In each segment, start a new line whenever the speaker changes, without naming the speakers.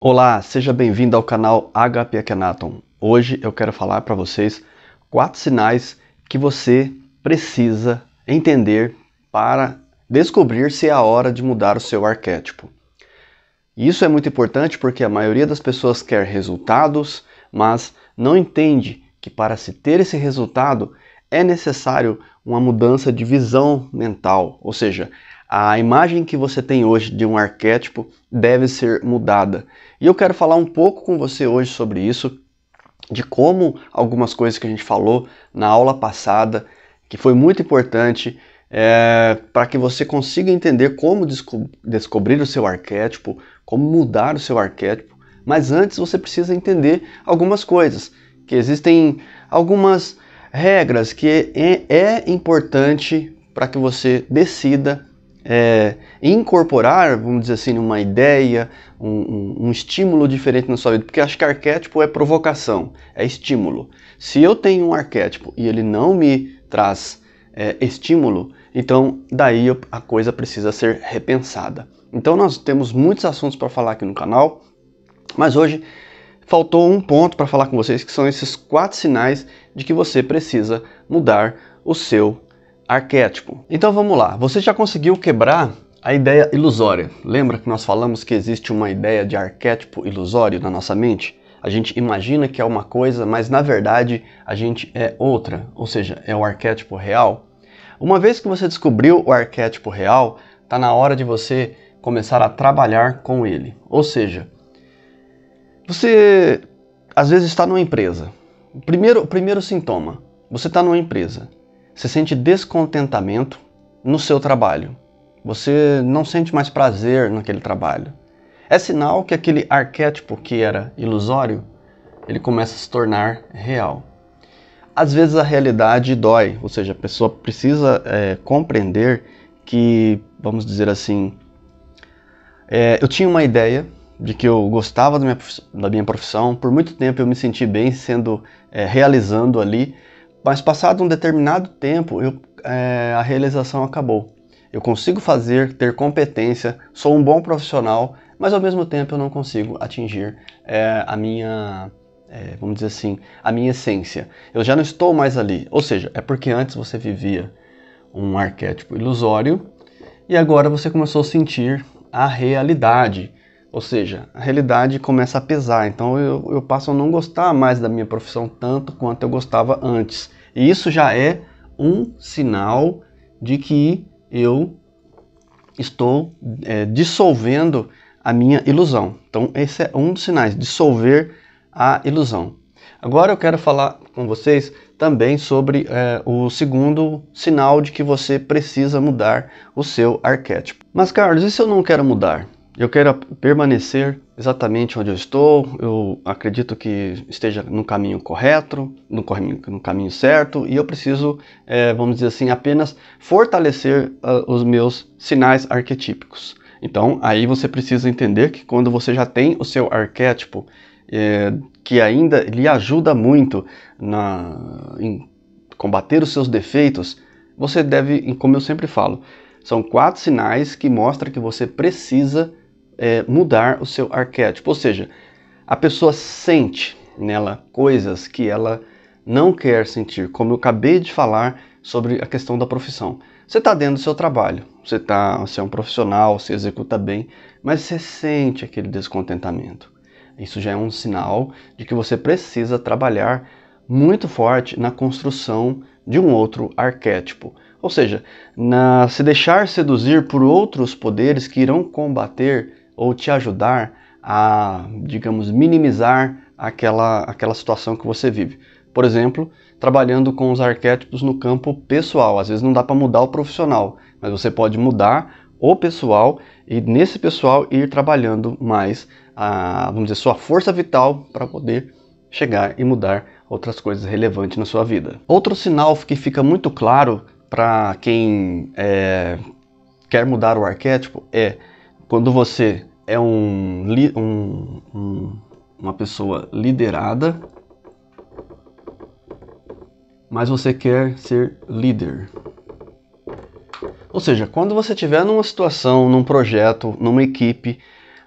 Olá, seja bem-vindo ao canal HP Akhenaton. Hoje eu quero falar para vocês 4 sinais que você precisa entender para descobrir se é a hora de mudar o seu arquétipo. Isso é muito importante porque a maioria das pessoas quer resultados, mas não entende que para se ter esse resultado é necessário uma mudança de visão mental, ou seja, a imagem que você tem hoje de um arquétipo deve ser mudada. E eu quero falar um pouco com você hoje sobre isso, de como algumas coisas que a gente falou na aula passada, que foi muito importante, para que você consiga entender como descobrir o seu arquétipo, como mudar o seu arquétipo. Mas antes você precisa entender algumas coisas, que existem algumas regras que é importante para que você decida incorporar, vamos dizer assim, uma ideia, um estímulo diferente na sua vida, porque acho que arquétipo é provocação, é estímulo. Se eu tenho um arquétipo e ele não me traz estímulo, então daí a coisa precisa ser repensada. Então nós temos muitos assuntos para falar aqui no canal, mas hoje faltou um ponto para falar com vocês, que são esses 4 sinais de que você precisa mudar o seu arquétipo. Então vamos lá, você já conseguiu quebrar a ideia ilusória? Lembra que nós falamos que existe uma ideia de arquétipo ilusório na nossa mente? A gente imagina que é uma coisa, mas na verdade a gente é outra, ou seja, é o arquétipo real. Uma vez que você descobriu o arquétipo real, está na hora de você começar a trabalhar com ele. Ou seja, você às vezes está numa empresa. O primeiro sintoma, você está numa empresa. Você sente descontentamento no seu trabalho. Você não sente mais prazer naquele trabalho. É sinal que aquele arquétipo que era ilusório, ele começa a se tornar real. Às vezes a realidade dói, ou seja, a pessoa precisa compreender que, vamos dizer assim, eu tinha uma ideia de que eu gostava da minha profissão, por muito tempo eu me senti bem realizando ali, mas passado um determinado tempo, a realização acabou. Eu consigo ter competência, sou um bom profissional, mas ao mesmo tempo eu não consigo atingir a minha, vamos dizer assim, a minha essência. Eu já não estou mais ali. Ou seja, é porque antes você vivia um arquétipo ilusório e agora você começou a sentir a realidade. Ou seja, a realidade começa a pesar. Então eu passo a não gostar mais da minha profissão tanto quanto eu gostava antes. E isso já é um sinal de que eu estou dissolvendo a minha ilusão. Então esse é um dos sinais, dissolver a ilusão. Agora eu quero falar com vocês também sobre o segundo sinal de que você precisa mudar o seu arquétipo. Mas Carlos, e se eu não quero mudar? Eu quero permanecer exatamente onde eu estou, eu acredito que esteja no caminho correto, no caminho certo, e eu preciso, vamos dizer assim, apenas fortalecer os meus sinais arquetípicos. Então, aí você precisa entender que quando você já tem o seu arquétipo, que ainda lhe ajuda muito em combater os seus defeitos, você deve, como eu sempre falo, são 4 sinais que mostram que você precisa mudar o seu arquétipo, ou seja, a pessoa sente nela coisas que ela não quer sentir, como eu acabei de falar sobre a questão da profissão. Você está dentro do seu trabalho, você é um profissional, você executa bem, mas você sente aquele descontentamento. Isso já é um sinal de que você precisa trabalhar muito forte na construção de um outro arquétipo. Ou seja, se deixar seduzir por outros poderes que irão combater ou te ajudar a, digamos, minimizar aquela situação que você vive. Por exemplo, trabalhando com os arquétipos no campo pessoal. Às vezes não dá para mudar o profissional, mas você pode mudar o pessoal e nesse pessoal ir trabalhando mais, vamos dizer, sua força vital para poder chegar e mudar outras coisas relevantes na sua vida. Outro sinal que fica muito claro para quem quer mudar o arquétipo é quando você é uma pessoa liderada, mas você quer ser líder. Ou seja, quando você estiver numa situação, num projeto, numa equipe,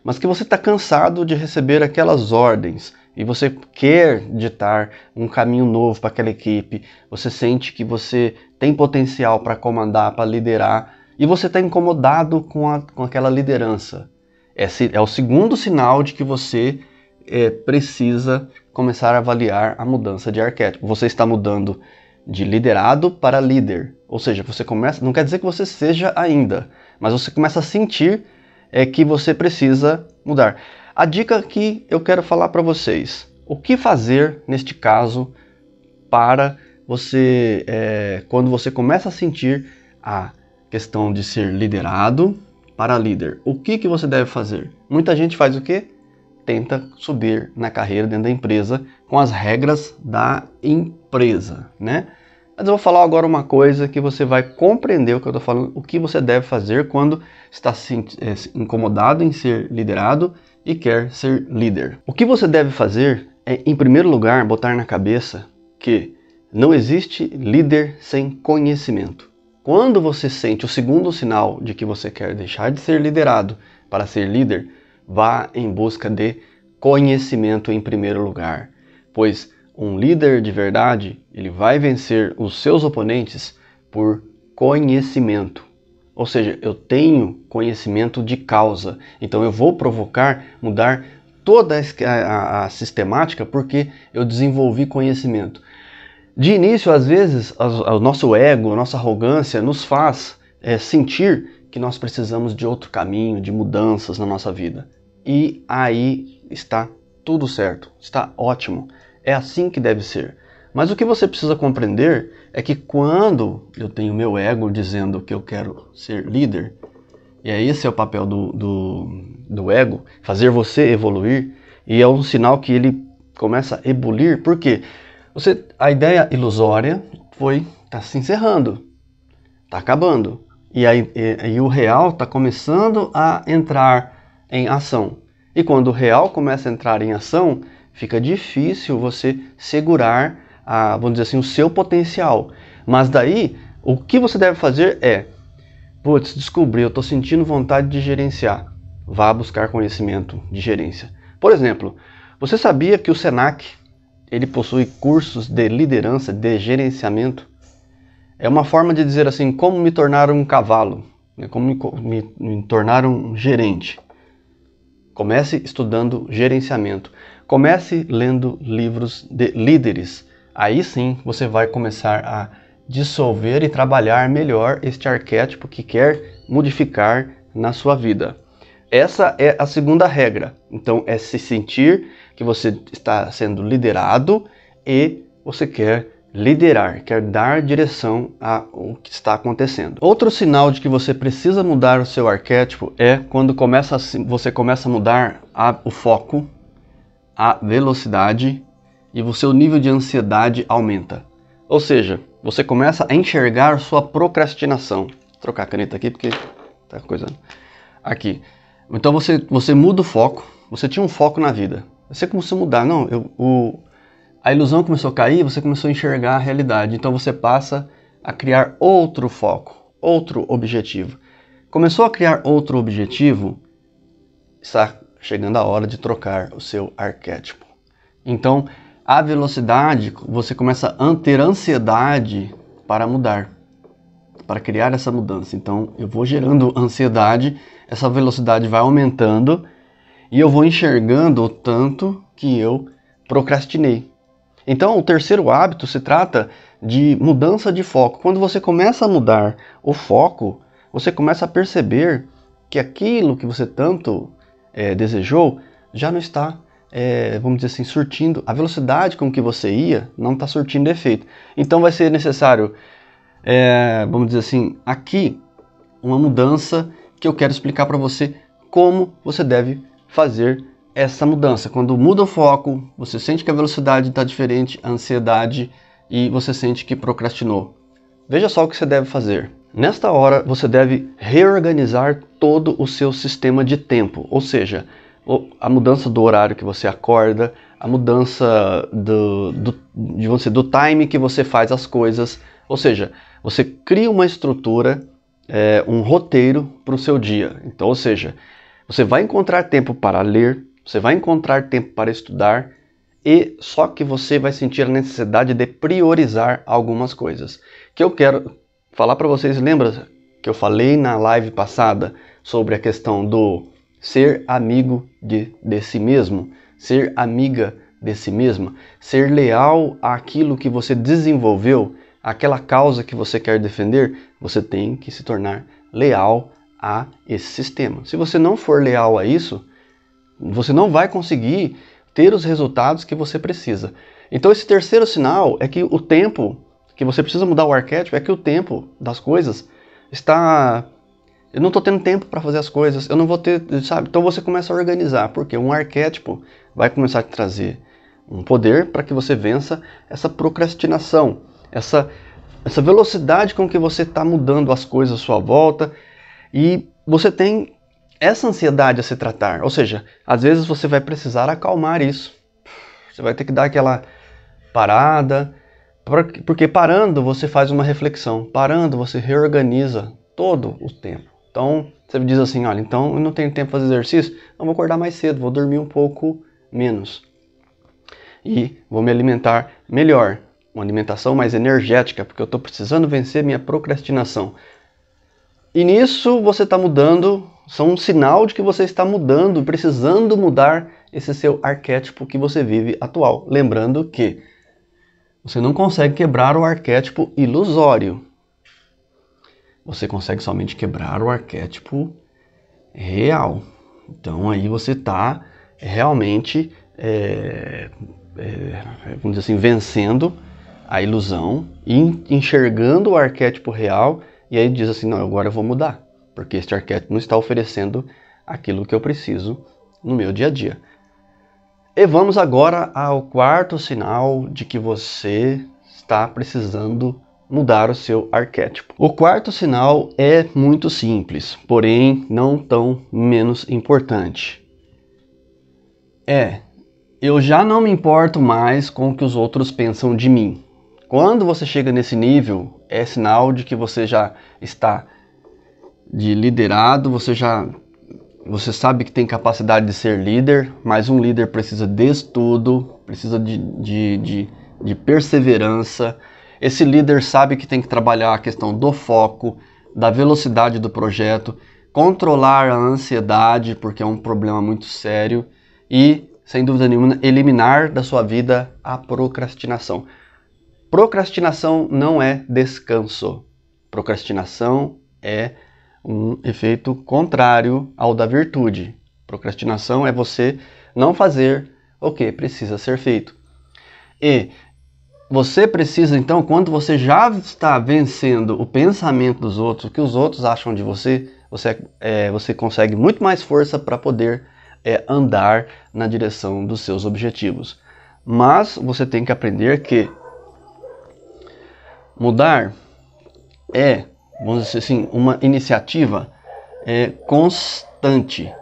mas que você está cansado de receber aquelas ordens e você quer ditar um caminho novo para aquela equipe, você sente que você tem potencial para comandar, para liderar, e você está incomodado com aquela liderança. É o segundo sinal de que você precisa começar a avaliar a mudança de arquétipo. Você está mudando de liderado para líder, ou seja, você começa, não quer dizer que você seja ainda, mas você começa a sentir que você precisa mudar. A dica que eu quero falar para vocês, o que fazer neste caso para você, quando você começa a sentir a questão de ser liderado para líder, o que você deve fazer? Muita gente faz o quê? Tenta subir na carreira dentro da empresa com as regras da empresa, né? Mas eu vou falar agora uma coisa que você vai compreender o que eu estou falando, o que você deve fazer quando está incomodado em ser liderado e quer ser líder. O que você deve fazer é, em primeiro lugar, botar na cabeça que não existe líder sem conhecimento. Quando você sente o segundo sinal de que você quer deixar de ser liderado para ser líder, vá em busca de conhecimento em primeiro lugar, pois um líder de verdade, ele vai vencer os seus oponentes por conhecimento. Ou seja, eu tenho conhecimento de causa, então eu vou provocar, mudar toda a sistemática porque eu desenvolvi conhecimento. De início, às vezes, o nosso ego, a nossa arrogância nos faz sentir que nós precisamos de outro caminho, de mudanças na nossa vida. E aí está tudo certo, está ótimo. É assim que deve ser. Mas o que você precisa compreender é que quando eu tenho meu ego dizendo que eu quero ser líder, e esse é o papel do ego, fazer você evoluir, e é um sinal que ele começa a ebulir, porque a ideia ilusória está se encerrando, está acabando, e o real está começando a entrar em ação. E quando o real começa a entrar em ação, fica difícil você segurar, vamos dizer assim, o seu potencial. Mas daí, o que você deve fazer é, putz, descobri, eu estou sentindo vontade de gerenciar. Vá buscar conhecimento de gerência. Por exemplo, você sabia que o Senac, ele possui cursos de liderança, de gerenciamento? É uma forma de dizer assim, como me tornar um cavalo, como me tornar um gerente. Comece estudando gerenciamento. Comece lendo livros de líderes. Aí sim você vai começar a dissolver e trabalhar melhor este arquétipo que quer modificar na sua vida. Essa é a segunda regra. Então é se sentir que você está sendo liderado e você quer liderar, quer dar direção ao que está acontecendo. Outro sinal de que você precisa mudar o seu arquétipo é quando você começa a mudar o foco, a velocidade e o seu nível de ansiedade aumenta. Ou seja, você começa a enxergar sua procrastinação. Vou trocar a caneta aqui porque tá coisando. Aqui. Então você muda o foco, você tinha um foco na vida. Você começou a mudar, a ilusão começou a cair, você começou a enxergar a realidade. Então você passa a criar outro foco, outro objetivo. Começou a criar outro objetivo, está chegando a hora de trocar o seu arquétipo. Então, a velocidade, você começa a ter ansiedade para mudar, para criar essa mudança. Então, eu vou gerando ansiedade, essa velocidade vai aumentando e eu vou enxergando o tanto que eu procrastinei. Então, o terceiro hábito se trata de mudança de foco. Quando você começa a mudar o foco, você começa a perceber que aquilo que você tanto desejou já não está, vamos dizer assim, surtindo. A velocidade com que você ia não está surtindo efeito. Então vai ser necessário, vamos dizer assim, aqui uma mudança que eu quero explicar para você como você deve fazer essa mudança. Quando muda o foco, você sente que a velocidade está diferente, a ansiedade, e você sente que procrastinou. Veja só o que você deve fazer. Nesta hora, você deve reorganizar todo o seu sistema de tempo, ou seja, a mudança do horário que você acorda, a mudança do time que você faz as coisas, ou seja, você cria uma estrutura, um roteiro para o seu dia. Então, ou seja, Você vai encontrar tempo para ler, você vai encontrar tempo para estudar, e só que você vai sentir a necessidade de priorizar algumas coisas. Que eu quero falar para vocês, lembra que eu falei na live passada sobre a questão do ser amigo de si mesmo, ser amiga de si mesma, ser leal àquilo que você desenvolveu, aquela causa que você quer defender, você tem que se tornar leal a esse sistema. Se você não for leal a isso, você não vai conseguir ter os resultados que você precisa. Então esse terceiro sinal é que o tempo, que você precisa mudar o arquétipo, é que o tempo das coisas está... Eu não estou tendo tempo para fazer as coisas, eu não vou ter, sabe? Então você começa a organizar, porque um arquétipo vai começar a te trazer um poder para que você vença essa procrastinação, essa velocidade com que você está mudando as coisas à sua volta, e você tem essa ansiedade a se tratar. Ou seja, às vezes você vai precisar acalmar isso. Você vai ter que dar aquela parada, porque parando você faz uma reflexão, parando você reorganiza todo o tempo. Então você diz assim, olha, então eu não tenho tempo para fazer exercício, eu vou acordar mais cedo, vou dormir um pouco menos. E vou me alimentar melhor, uma alimentação mais energética, porque eu estou precisando vencer minha procrastinação. E nisso você está mudando, são um sinal de que você está mudando, precisando mudar esse seu arquétipo que você vive atual. Lembrando que você não consegue quebrar o arquétipo ilusório. Você consegue somente quebrar o arquétipo real. Então aí você está realmente, vamos dizer assim, vencendo a ilusão e enxergando o arquétipo real. E aí diz assim, não, agora eu vou mudar, porque este arquétipo não está oferecendo aquilo que eu preciso no meu dia a dia. E vamos agora ao quarto sinal de que você está precisando mudar o seu arquétipo. O quarto sinal é muito simples, porém não tão menos importante. Eu já não me importo mais com o que os outros pensam de mim. Quando você chega nesse nível, é sinal de que você já está de liderado, você sabe que tem capacidade de ser líder, mas um líder precisa de estudo, precisa de perseverança. Esse líder sabe que tem que trabalhar a questão do foco, da velocidade do projeto, controlar a ansiedade, porque é um problema muito sério, e, sem dúvida nenhuma, eliminar da sua vida a procrastinação. Procrastinação não é descanso. Procrastinação é um efeito contrário ao da virtude. Procrastinação é você não fazer o que precisa ser feito. E você precisa, então, quando você já está vencendo o pensamento dos outros, o que os outros acham de você, você consegue muito mais força para poder andar na direção dos seus objetivos. Mas você tem que aprender que mudar é, vamos dizer assim, uma iniciativa constante.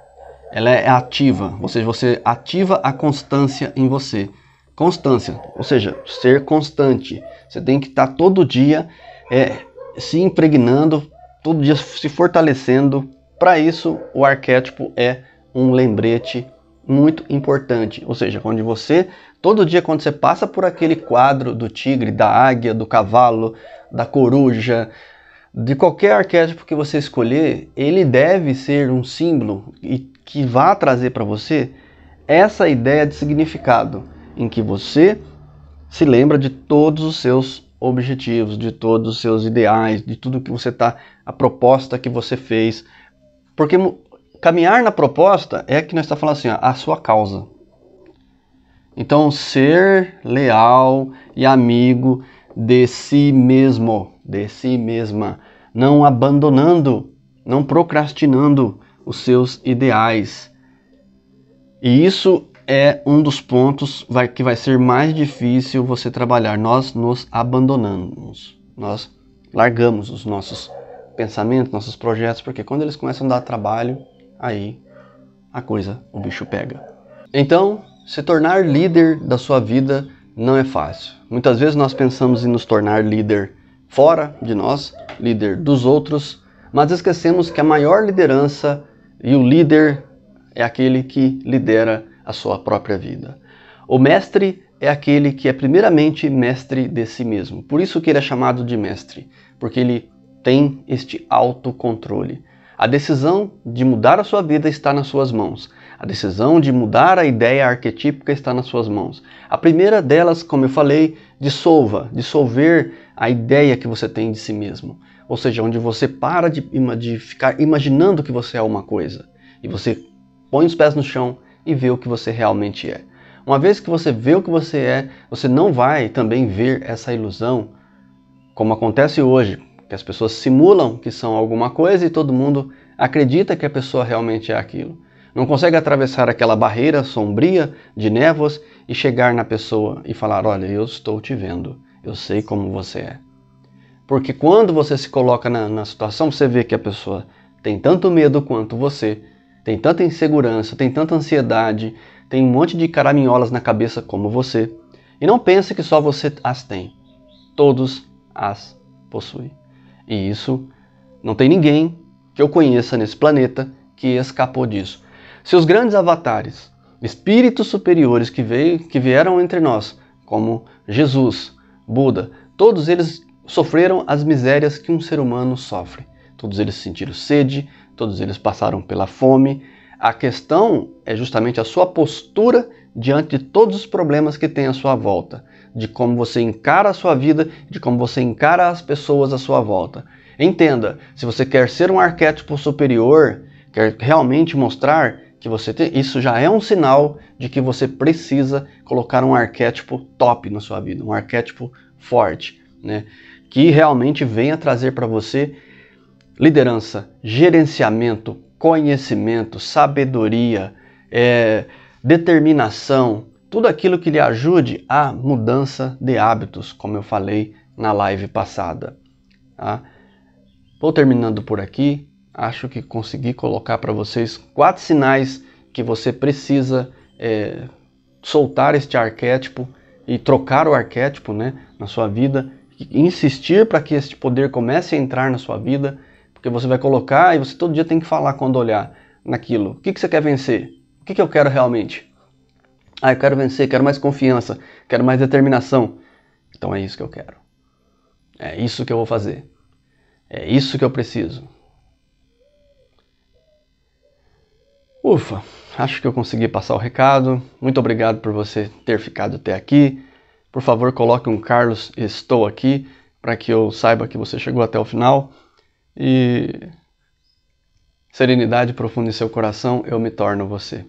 Ela é ativa, ou seja, você ativa a constância em você. Constância, ou seja, ser constante. Você tem que estar todo dia se impregnando, todo dia se fortalecendo. Para isso, o arquétipo é um lembrete muito importante. Ou seja, todo dia quando você passa por aquele quadro do tigre, da águia, do cavalo, da coruja, de qualquer arquétipo que você escolher, ele deve ser um símbolo que vá trazer para você essa ideia de significado, em que você se lembra de todos os seus objetivos, de todos os seus ideais, de tudo que você está, a proposta que você fez. Porque caminhar na proposta é que nós estamos falando assim, a sua causa. Então, ser leal e amigo de si mesmo, de si mesma, não abandonando, não procrastinando os seus ideais. E isso é um dos pontos que vai ser mais difícil você trabalhar. Nós nos abandonamos, nós largamos os nossos pensamentos, nossos projetos, porque quando eles começam a dar trabalho, aí o bicho pega. Então, se tornar líder da sua vida não é fácil. Muitas vezes nós pensamos em nos tornar líder fora de nós, líder dos outros, mas esquecemos que a maior liderança e o líder é aquele que lidera a sua própria vida. O mestre é aquele que é primeiramente mestre de si mesmo. Por isso que ele é chamado de mestre, porque ele tem este autocontrole. A decisão de mudar a sua vida está nas suas mãos. A decisão de mudar a ideia arquetípica está nas suas mãos. A primeira delas, como eu falei, dissolver a ideia que você tem de si mesmo. Ou seja, onde você para de ficar imaginando que você é uma coisa. E você põe os pés no chão e vê o que você realmente é. Uma vez que você vê o que você é, você não vai também ver essa ilusão, como acontece hoje, que as pessoas simulam que são alguma coisa e todo mundo acredita que a pessoa realmente é aquilo. Não consegue atravessar aquela barreira sombria de névoas e chegar na pessoa e falar, olha, eu estou te vendo, eu sei como você é. Porque quando você se coloca na situação, você vê que a pessoa tem tanto medo quanto você, tem tanta insegurança, tem tanta ansiedade, tem um monte de caraminholas na cabeça como você. E não pense que só você as tem. Todos as possuem. E isso não tem ninguém que eu conheça nesse planeta que escapou disso. Seus grandes avatares, espíritos superiores que vieram entre nós, como Jesus, Buda, todos eles sofreram as misérias que um ser humano sofre. Todos eles sentiram sede, todos eles passaram pela fome. A questão é justamente a sua postura diante de todos os problemas que tem à sua volta, de como você encara a sua vida, de como você encara as pessoas à sua volta. Entenda, se você quer ser um arquétipo superior, quer realmente mostrar que você tem, isso já é um sinal de que você precisa colocar um arquétipo top na sua vida, um arquétipo forte, né? Que realmente venha trazer para você liderança, gerenciamento, conhecimento, sabedoria, determinação, tudo aquilo que lhe ajude à mudança de hábitos, como eu falei na live passada. Tá? Vou terminando por aqui. Acho que consegui colocar para vocês 4 sinais que você precisa soltar este arquétipo e trocar o arquétipo, né, na sua vida, e insistir para que este poder comece a entrar na sua vida, porque você vai colocar e você todo dia tem que falar quando olhar naquilo. O que você quer vencer? O que eu quero realmente? Ah, eu quero vencer, quero mais confiança, quero mais determinação. Então é isso que eu quero. É isso que eu vou fazer. É isso que eu preciso. Ufa, acho que eu consegui passar o recado. Muito obrigado por você ter ficado até aqui. Por favor, coloque um Carlos Estou Aqui, para que eu saiba que você chegou até o final. E serenidade profunda em seu coração, eu me torno você.